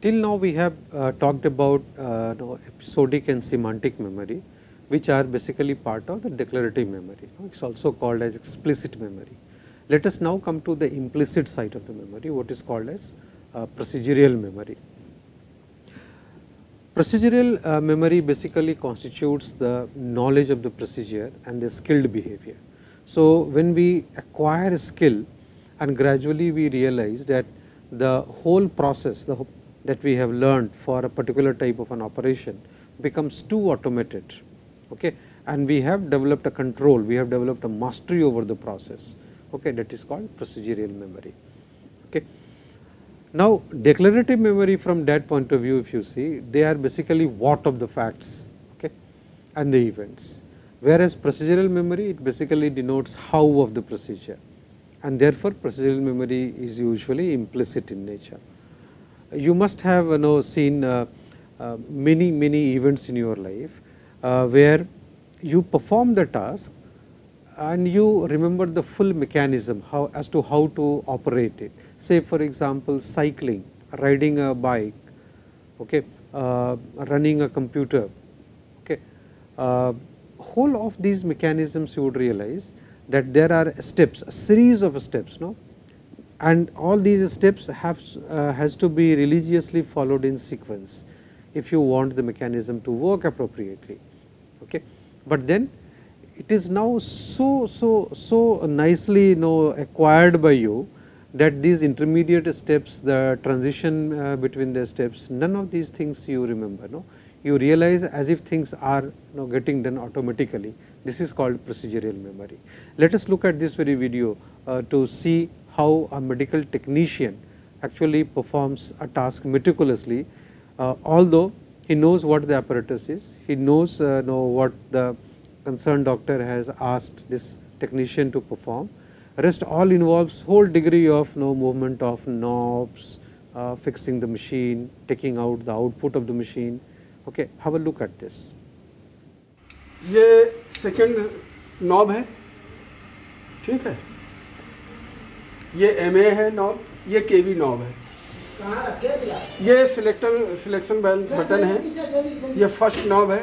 Till now we have talked about episodic and semantic memory, which are basically part of the declarative memory. It is also called as explicit memory. Let us now come to the implicit side of the memory, what is called as procedural memory. Procedural memory basically constitutes the knowledge of the procedure and the skilled behavior. So, when we acquire a skill and gradually we realize that the whole process that we have learned for a particular type of an operation becomes too automated, okay, and we have developed a control, we have developed a mastery over the process, okay, that is called procedural memory. Okay. Now, declarative memory from that point of view, if you see, they are basically what of the facts, okay, and the events, whereas procedural memory, it basically denotes how of the procedure, and therefore procedural memory is usually implicit in nature. You must have seen many events in your life where you perform the task and you remember the full mechanism as to how to operate it. Say for example, cycling, riding a bike, okay, running a computer, okay. Whole of these mechanisms you would realize that there are steps, a series of steps, no, and all these steps has to be religiously followed in sequence if you want the mechanism to work appropriately, okay. But then it is now so nicely acquired by you that these intermediate steps, the transition between the steps, none of these things you remember, no. You realize as if things are getting done automatically. This is called procedural memory. Let us look at this very video to see how a medical technician actually performs a task meticulously, although he knows what the apparatus is, he knows what the concerned doctor has asked this technician to perform. Rest all involves whole degree of movement of knobs, fixing the machine, taking out the output of the machine. Okay, have a look at this. ये second knob है, ठीक है, ये MA है knob, ये KV knob है, ये selection button है, ये फर्स्ट नॉब है,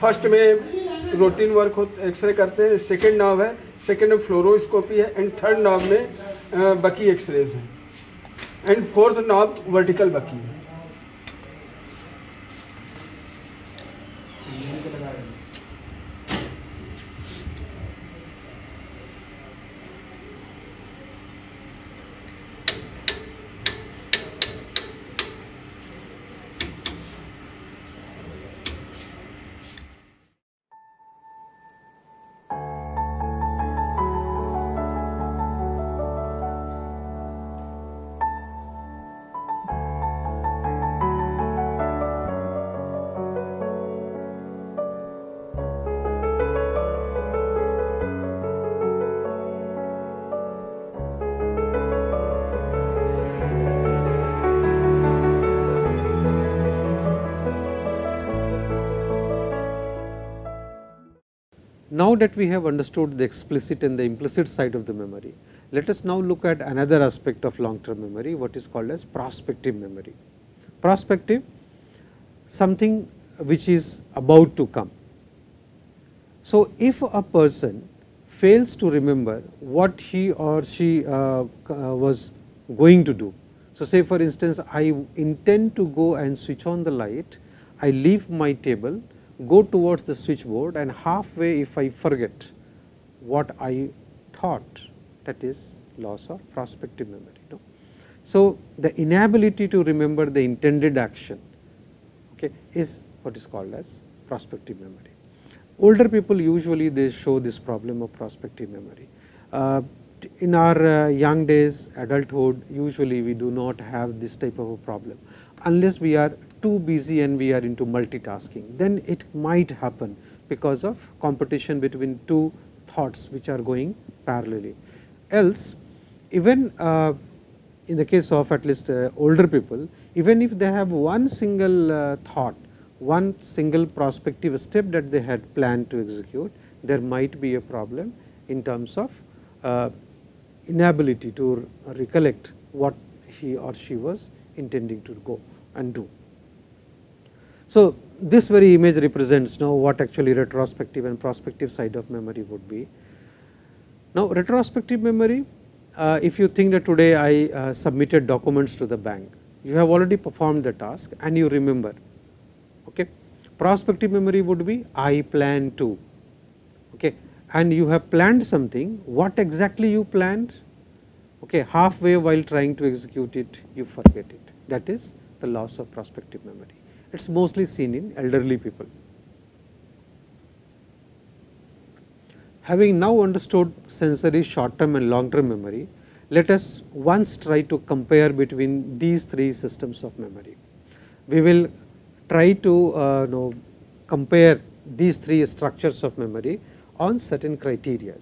फर्स्ट में रूटीन वर्क हो एक्सरे करते हैं, सेकंड नॉब है, सेकंड में फ्लोरोस्कोपी है, एंड थर्ड नॉब में बकी एक्सरेज है, एंड फोर्थ नॉब वर्टिकल बकी है. Now that we have understood the explicit and the implicit side of the memory, let us now look at another aspect of long term memory, what is called as prospective memory. Prospective, something which is about to come. So, if a person fails to remember what he or she was going to do, so say for instance, I intend to go and switch on the light, I leave my table, go towards the switchboard, and halfway if I forget what I thought, that is loss of prospective memory. No? So, the inability to remember the intended action, okay, is what is called as prospective memory. Older people usually they show this problem of prospective memory. In our young days, adulthood, usually we do not have this type of a problem unless we are too busy and we are into multitasking, then it might happen because of competition between two thoughts which are going parallelly. Else, even in the case of at least older people, even if they have one single thought, one single prospective step that they had planned to execute, there might be a problem in terms of inability to recollect what he or she was intending to go and do. So, this very image represents now what actually retrospective and prospective side of memory would be. Now, retrospective memory, if you think that today I submitted documents to the bank, you have already performed the task and you remember. Okay. Prospective memory would be I plan to, okay, and you have planned something, what exactly you planned, okay, halfway while trying to execute it, you forget it. That is the loss of prospective memory. It is mostly seen in elderly people. Having now understood sensory short term and long term memory, let us once try to compare between these three systems of memory. We will try to compare these three structures of memory on certain criteria.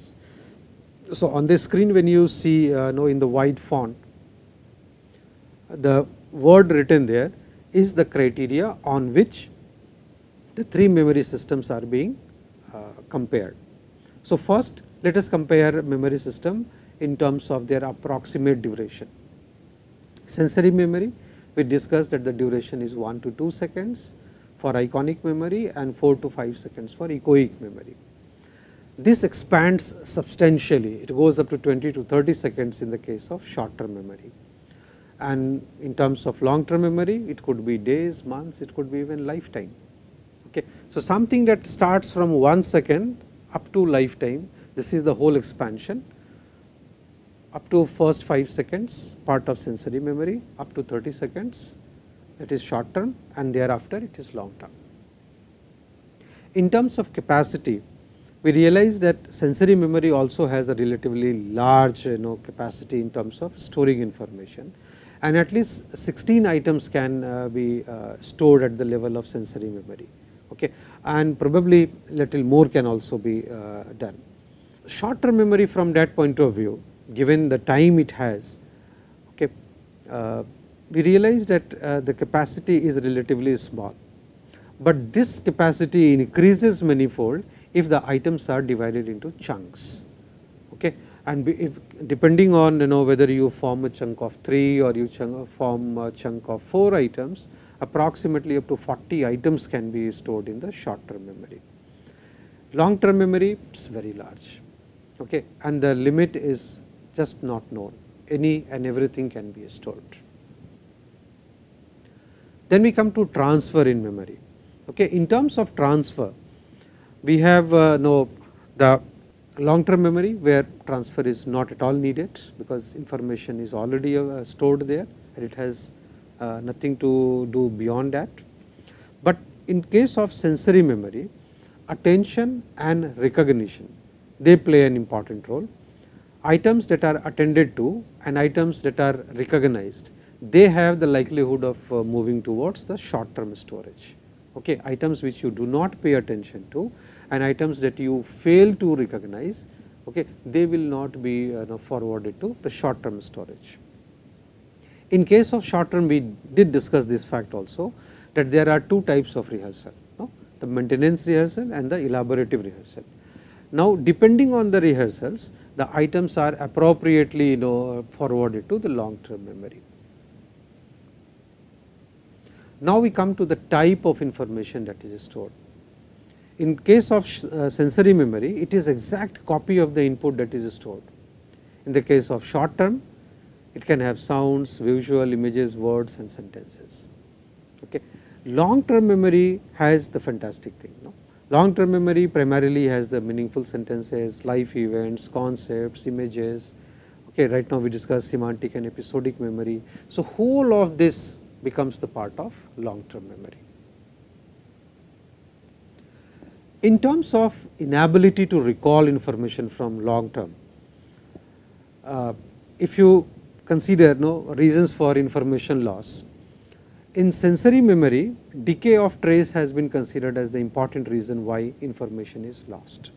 So, on the screen when you see in the white font, the word written there is the criteria on which the three memory systems are being compared. So, first let us compare memory system in terms of their approximate duration. Sensory memory, we discussed that the duration is 1 to 2 seconds for iconic memory and 4 to 5 seconds for echoic memory. This expands substantially, it goes up to 20 to 30 seconds in the case of short term memory. And in terms of long term memory, it could be days, months, it could be even lifetime. Okay. So, something that starts from 1 second up to lifetime, this is the whole expansion. Up to first 5 seconds part of sensory memory, up to 30 seconds that is short term, and thereafter it is long term. In terms of capacity, we realize that sensory memory also has a relatively large capacity in terms of storing information, and at least 16 items can be stored at the level of sensory memory, okay, and probably little more can also be done. Short term memory from that point of view, given the time it has, okay, we realize that the capacity is relatively small, but this capacity increases manifold if the items are divided into chunks, okay, and if depending on whether you form a chunk of 3 or you form a chunk of 4 items, approximately up to 40 items can be stored in the short term memory. Long term memory, it is very large, okay, and the limit is just not known, any and everything can be stored. Then we come to transfer in memory. Okay. In terms of transfer, we have the long term memory where transfer is not at all needed because information is already stored there and it has nothing to do beyond that. But in case of sensory memory, attention and recognition, they play an important role. Items that are attended to and items that are recognized, they have the likelihood of moving towards the short term storage. Okay. Items which you do not pay attention to and items that you fail to recognize, okay, they will not be forwarded to the short term storage. In case of short term, we did discuss this fact also, that there are two types of rehearsal, the maintenance rehearsal and the elaborative rehearsal. Now, depending on the rehearsals, the items are appropriately forwarded to the long term memory. Now, we come to the type of information that is stored. In case of sensory memory, it is exact copy of the input that is stored. In the case of short term, it can have sounds, visual, images, words and sentences. Okay. Long term memory has the fantastic thing. Long term memory primarily has the meaningful sentences, life events, concepts, images. Okay. Right now we discuss semantic and episodic memory. So, whole of this becomes the part of long term memory. In terms of inability to recall information from long term, if you consider reasons for information loss, in sensory memory, decay of trace has been considered as the important reason why information is lost.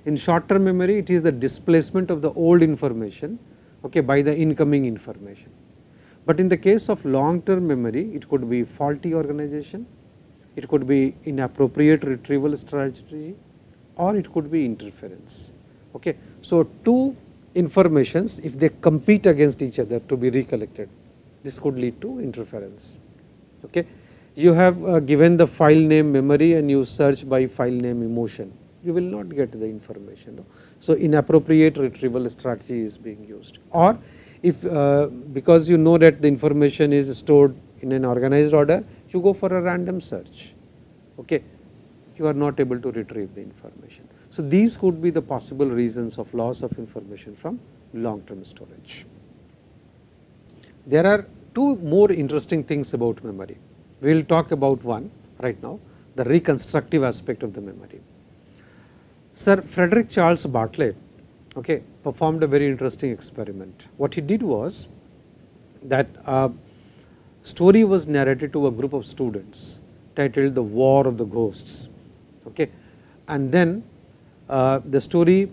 In short term memory, it is the displacement of the old information, okay, by the incoming information. But in the case of long term memory, it could be faulty organization, it could be inappropriate retrieval strategy, or it could be interference. Okay. So, two informations, if they compete against each other to be recollected, This could lead to interference. Okay. You have given the file name memory and you search by file name emotion, you will not get the information. No? So, inappropriate retrieval strategy is being used, or if because you know that the information is stored in an organized order, you go for a random search. Okay. You are not able to retrieve the information. So, these could be the possible reasons of loss of information from long term storage. There are two more interesting things about memory. We will talk about one right now, the reconstructive aspect of the memory. Sir Frederick Charles Bartlett, okay, performed a very interesting experiment. What he did was that a story was narrated to a group of students titled The War of the Ghosts. Okay. And then the story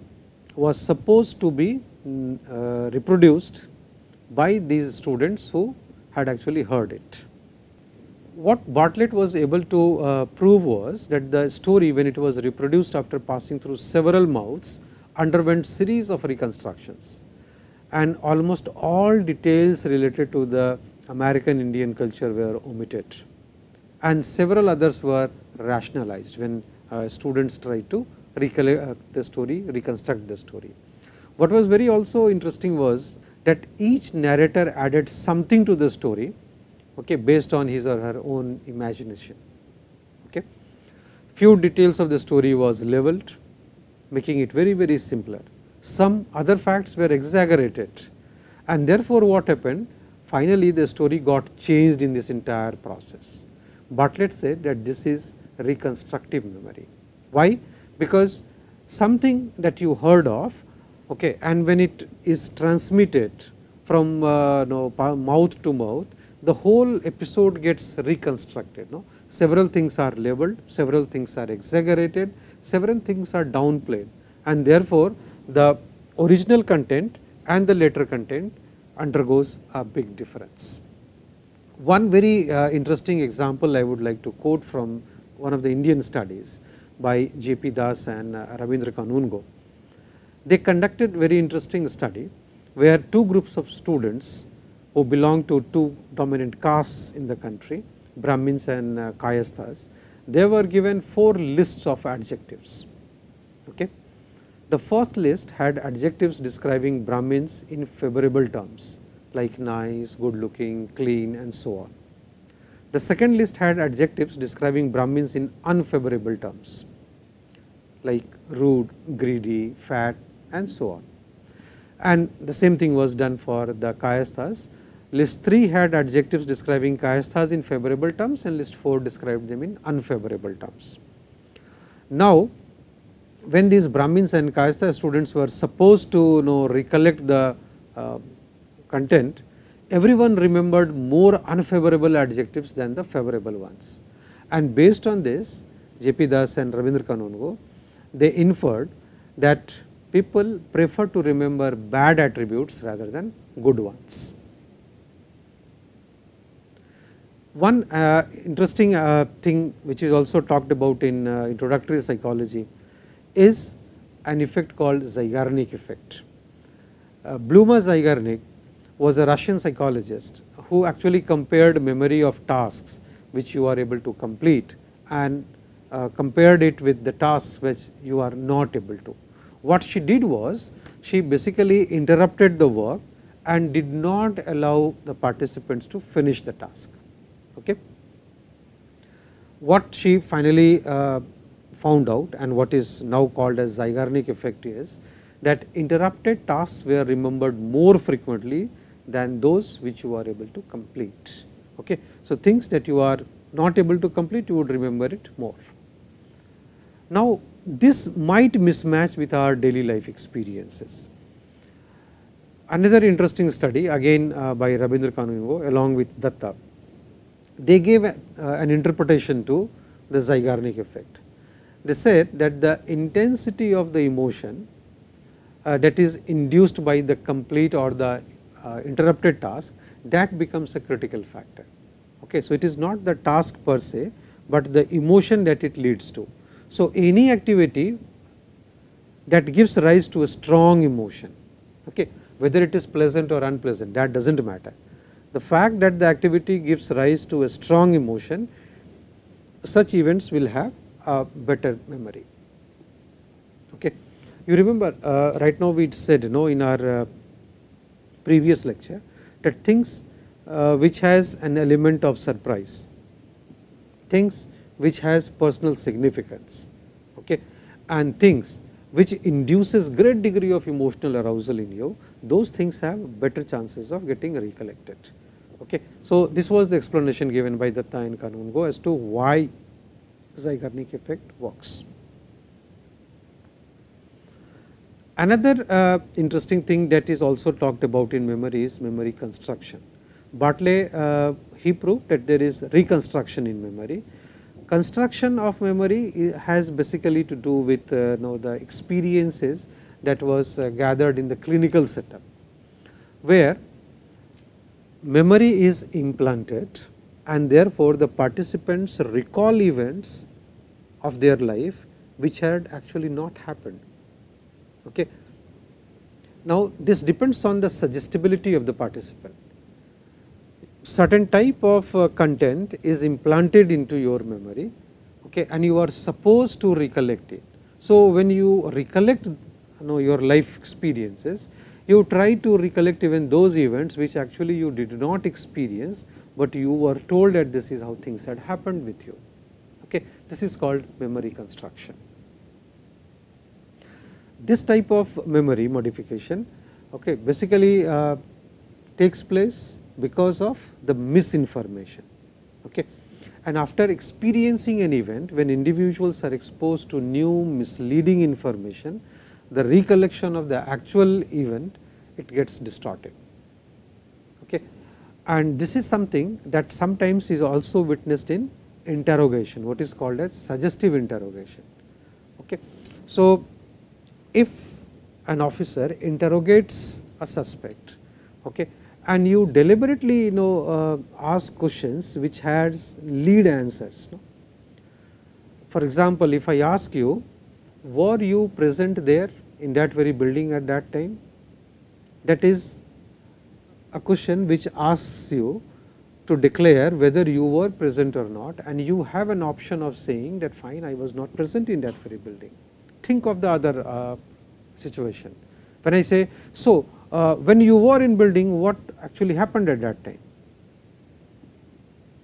was supposed to be reproduced by these students who had actually heard it. What Bartlett was able to prove was that the story, when it was reproduced after passing through several mouths, underwent series of reconstructions, and almost all details related to the American Indian culture were omitted, and several others were rationalized when students tried to recollect the story, reconstruct the story. What was very also interesting was that each narrator added something to the story, okay, based on his or her own imagination. Okay. Few details of the story was leveled, making it very, very simpler. Some other facts were exaggerated, and therefore what happened, finally the story got changed in this entire process. Bartlett said that this is reconstructive memory. Why? Because something that you heard of, okay, and when it is transmitted from mouth to mouth, the whole episode gets reconstructed. No? Several things are labeled, several things are exaggerated, several things are downplayed, and therefore the original content and the later content undergoes a big difference. One very interesting example I would like to quote from one of the Indian studies by J.P. Das and Ravindra Kanungo. They conducted very interesting study where two groups of students who belong to two dominant castes in the country, Brahmins and Kayasthas, they were given 4 lists of adjectives. Okay. The first list had adjectives describing Brahmins in favorable terms like nice, good looking, clean, and so on. The second list had adjectives describing Brahmins in unfavorable terms like rude, greedy, fat, and so on. And the same thing was done for the Kayasthas. List 3 had adjectives describing Kayasthas in favorable terms, and list 4 described them in unfavorable terms. Now, when these Brahmins and Kayastha students were supposed to recollect the content, everyone remembered more unfavorable adjectives than the favorable ones. And based on this, J.P. Das and Ravindra Kanungo, they inferred that people prefer to remember bad attributes rather than good ones. One interesting thing which is also talked about in introductory psychology is an effect called Zeigarnik effect. Bluma Zeigarnik was a Russian psychologist who actually compared memory of tasks which you are able to complete and compared it with the tasks which you are not able to. What she did was, she basically interrupted the work and did not allow the participants to finish the task. Okay. What she finally found out, and what is now called as Zeigarnik effect, is that interrupted tasks were remembered more frequently than those which you are able to complete. Okay. So, things that you are not able to complete, you would remember it more. Now, this might mismatch with our daily life experiences. Another interesting study, again by Ravindra Kanungo along with Datta, they gave an interpretation to the Zeigarnik effect. They said that the intensity of the emotion that is induced by the complete or the interrupted task, that becomes a critical factor. Okay. So, it is not the task per se, but the emotion that it leads to. So, any activity that gives rise to a strong emotion, okay, whether it is pleasant or unpleasant, that does not matter. the fact that the activity gives rise to a strong emotion, such events will have a better memory. Okay. You remember right now we said in our previous lecture that things which has an element of surprise, things which has personal significance, okay, and things which induces great degree of emotional arousal in you, those things have better chances of getting recollected. Okay. So, this was the explanation given by Datta and Kanungo as to why Zeigarnik effect works. Another interesting thing that is also talked about in memory is memory construction. Bartley he proved that there is reconstruction in memory. Construction of memory has basically to do with the experiences that was gathered in the clinical setup, where memory is implanted and therefore, the participants recall events of their life which had actually not happened. Okay. Now, this depends on the suggestibility of the participant. Certain type of content is implanted into your memory, okay, and you are supposed to recollect it. So, when you recollect your life experiences, you try to recollect even those events which actually you did not experience, but you were told that this is how things had happened with you. Okay. This is called memory construction. This type of memory modification, okay, basically takes place because of the misinformation. Okay. And after experiencing an event, when individuals are exposed to new misleading information, the recollection of the actual event, it gets distorted. Okay. And this is something that sometimes is also witnessed in interrogation, what is called as suggestive interrogation. Okay. So, if an officer interrogates a suspect, okay, and you deliberately ask questions which has lead answers. No? For example, if I ask you, were you present there in that very building at that time? That is a question which asks you to declare whether you were present or not, and you have an option of saying that fine, I was not present in that very building. Think of the other situation. When I say, so when you were in building, what actually happened at that time?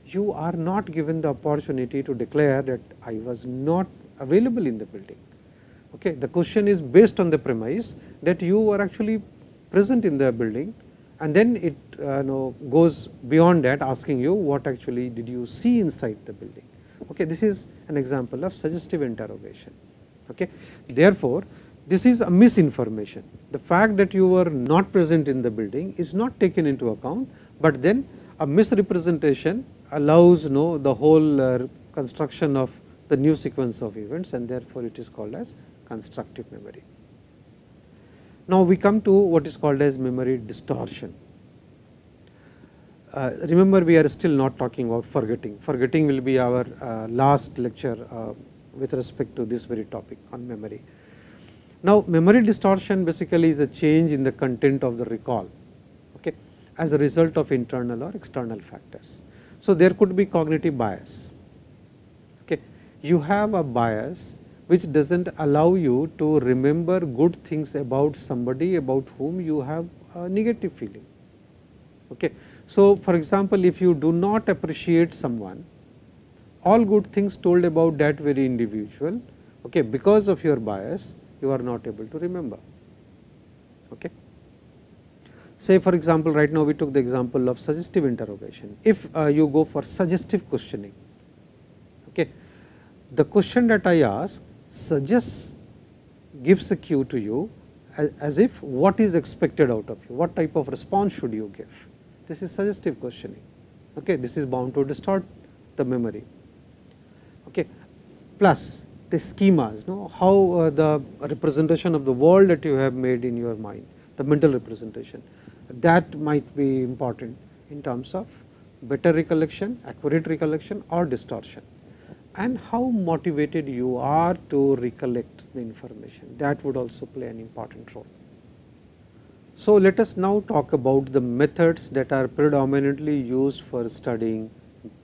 You are not given the opportunity to declare that I was not available in the building. Okay. The question is based on the premise that you were actually present in the building, and then it goes beyond that, asking you what actually did you see inside the building. Okay. This is an example of suggestive interrogation. Okay. Therefore, this is a misinformation. The fact that you were not present in the building is not taken into account, but then a misrepresentation allows the whole construction of the new sequence of events, and therefore, it is called as constructive memory. Now, we come to what is called as memory distortion. Remember, we are still not talking about forgetting. Forgetting will be our last lecture with respect to this very topic on memory. Now, memory distortion basically is a change in the content of the recall, okay, as a result of internal or external factors. So, there could be cognitive bias. Okay. You have a bias which does not allow you to remember good things about somebody about whom you have a negative feeling. Okay. So, for example, if you do not appreciate someone, all good things told about that very individual, okay, because of your bias, you are not able to remember. Okay. Say for example, right now we took the example of suggestive interrogation. If you go for suggestive questioning, okay, the question that I ask suggests, gives a cue to you as if what is expected out of you, what type of response should you give. This is suggestive questioning. Okay. This is bound to distort the memory. Okay. Plus the schemas, how the representation of the world that you have made in your mind, the mental representation, that might be important in terms of better recollection, accurate recollection or distortion, and how motivated you are to recollect the information, that would also play an important role. So, let us now talk about the methods that are predominantly used for studying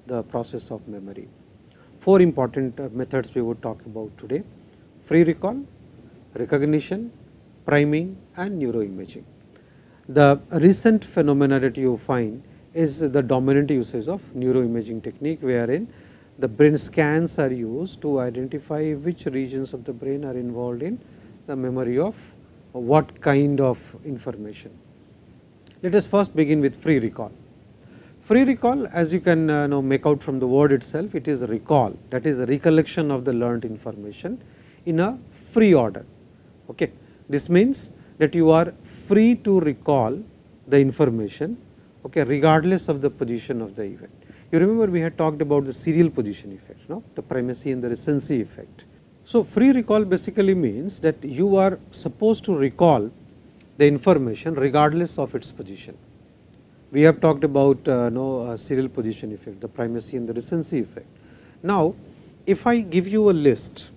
the process of memory. Four important methods we would talk about today: free recall, recognition, priming and neuroimaging. The recent phenomena that you find is the dominant usage of neuroimaging technique, wherein the brain scans are used to identify which regions of the brain are involved in the memory of what kind of information. Let us first begin with free recall. Free recall, as you can know, make out from the word itself, it is recall, that is a recollection of the learnt information in a free order. Okay. This means that you are free to recall the information, okay, regardless of the position of the event. You remember we had talked about the serial position effect, no? The primacy and the recency effect. So, free recall basically means that you are supposed to recall the information regardless of its position. We have talked about serial position effect, the primacy and the recency effect. Now, if I give you a list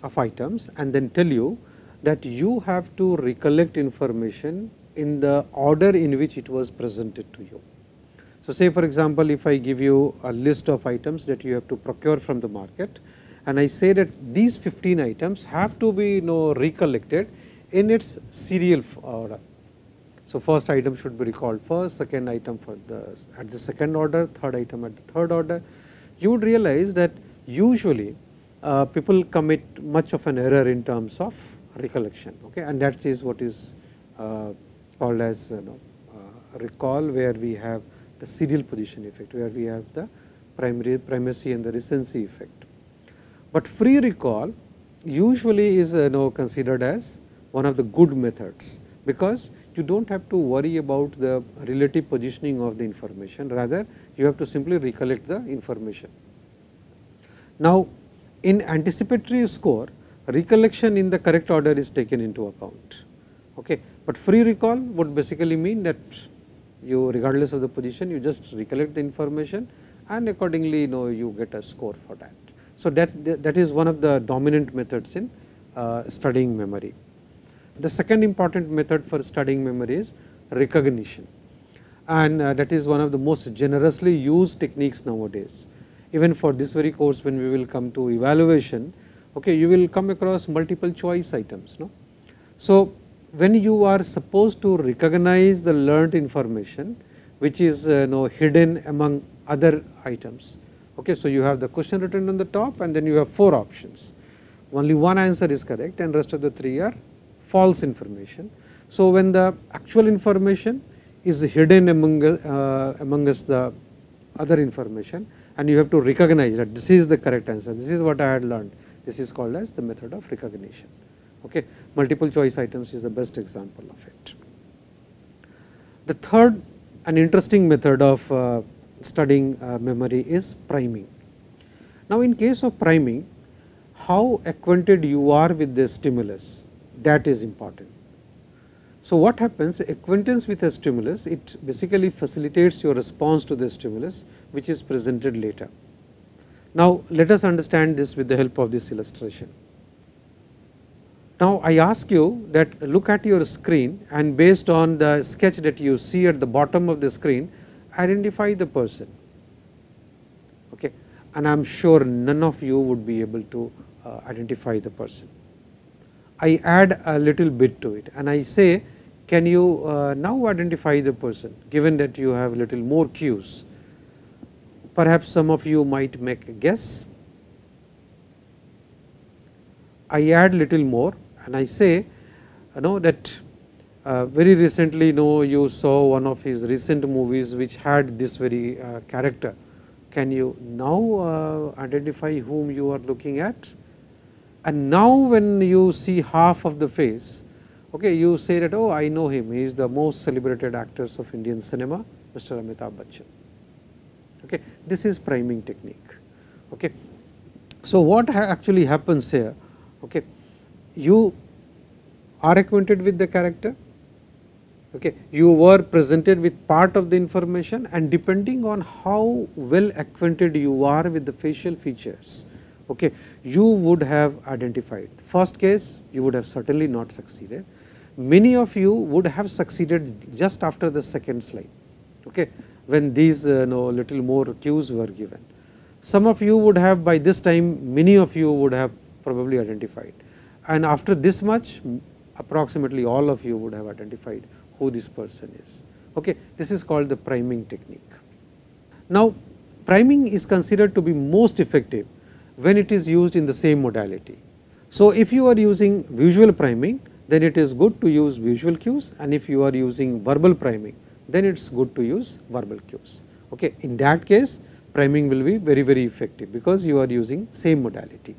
of items and then tell you that you have to recollect information in the order in which it was presented to you. So, say for example, if I give you a list of items that you have to procure from the market, and I say that these 15 items have to be recollected in its serial order. So, first item should be recalled first, second item at the second order, third item at the third order. You would realize that usually people commit much of an error in terms of recollection, okay, and that is what is called as recall, where we have the serial position effect, where we have the primacy and the recency effect. But free recall usually is considered as one of the good methods, because you do not have to worry about the relative positioning of the information, rather you have to simply recollect the information. Now, in anticipatory score, recollection in the correct order is taken into account, okay. But free recall would basically mean that you, regardless of the position, you just recollect the information and accordingly you get a score for that. So, that is one of the dominant methods in studying memory. The second important method for studying memory is recognition, and that is one of the most generously used techniques nowadays. Even for this very course, when we will come to evaluation, okay, you will come across multiple choice items, no. So, when you are supposed to recognize the learnt information which is hidden among other items, okay. So, you have the question written on the top and then you have 4 options. Only one answer is correct and rest of the 3 are false information. So, when the actual information is hidden amongst the other information and you have to recognize that this is the correct answer, this is what I had learned, this is called as the method of recognition. Okay. Multiple choice items is the best example of it. The third and interesting method of studying memory is priming. Now, in case of priming, how acquainted you are with the stimulus, that is important. So, what happens, acquaintance with a stimulus, it basically facilitates your response to the stimulus which is presented later. Now, let us understand this with the help of this illustration. Now, I ask you that look at your screen and based on the sketch that you see at the bottom of the screen, identify the person, okay. And I am sure none of you would be able to identify the person. I add a little bit to it and I say, can you now identify the person, given that you have little more cues. Perhaps some of you might make a guess. I add little more and I say that very recently you saw one of his recent movies which had this very character. Can you now identify whom you are looking at? And now when you see half of the face, okay, you say that, oh, I know him, he is the most celebrated actors of Indian cinema, Mr. Amitabh Bachchan. Okay. This is priming technique. Okay. So, what actually happens here, okay, you are acquainted with the character, okay, you were presented with part of the information, and depending on how well acquainted you are with the facial features, okay, you would have identified. First case, you would have certainly not succeeded. many of you would have succeeded just after the second slide, okay, when these little more cues were given. Some of you would have, by this time many of you would have probably identified, and after this much approximately all of you would have identified who this person is. Okay. This is called the priming technique. Now, priming is considered to be most effective when it is used in the same modality. So, if you are using visual priming, then it is good to use visual cues, and if you are using verbal priming, then it is good to use verbal cues. Okay. In that case, priming will be very, very effective because you are using same modality.